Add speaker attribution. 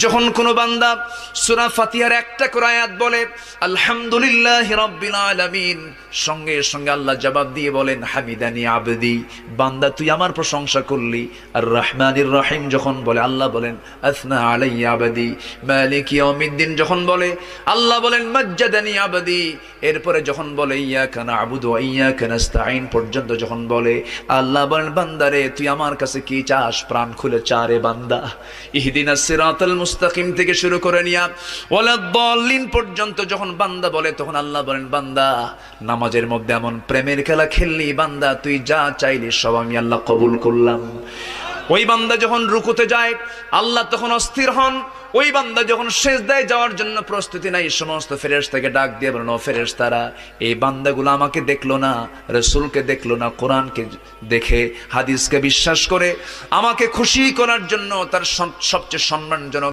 Speaker 1: যখন কোনো বান্দা সূরা ফাতিহার একটা করে আয়াত বলে আলহামদুলিল্লাহি রাব্বিল আলামিন, সঙ্গে সঙ্গে আল্লাহ জবাব দিয়ে বলেন হামিদানি আবদি, বান্দা তুই আমার প্রশংসা করলি। আর রহমানির রহিম যখন বলে আল্লাহ বলেন আসনা আলাইয়া আবদি। মালিক ইয়াউমিদ্দিন যখন বলে আল্লাহ বলেন মাজ্জাদানি আবদি। এরপরে যখন বলে ইয়াকা না'বুদু ওয়া ইয়াকা নাস্তাঈন পর্যন্ত যখন বলে আল্লাহ বলেন বান্দারে তুই আমার কাছে কি চাস, প্রাণ খুলে চা রে বান্দা। ইহদিনাস সিরাতাল মুস্তাকিম থেকে শুরু করে নিয়া ওয়ালাদ-দাল্লিন পর্যন্ত যখন বান্দা বলে তখন আল্লাহ বলেন বান্দা নামাজের মধ্যে এমন প্রেমের খেলা খেললি বান্দা, তুই যা চাইলি সব আমি আল্লাহ কবুল করলাম। ওই বান্দা যখন রুকুতে যায় আল্লাহ তখন অস্থির হন। ওই বান্দা যখন সিজদায় যাওয়ার জন্য প্রস্তুতি নাই, সমস্ত ফেরেশতাকে ডাক দিয়ে বলেন ও ফেরেশতারা, এই বান্দাগুলো আমাকে দেখলো না, রাসূলকে দেখলো না, কোরআনকে দেখে হাদিসকে বিশ্বাস করে আমাকে খুশি করার জন্য তার সবচেয়ে সম্মানজনক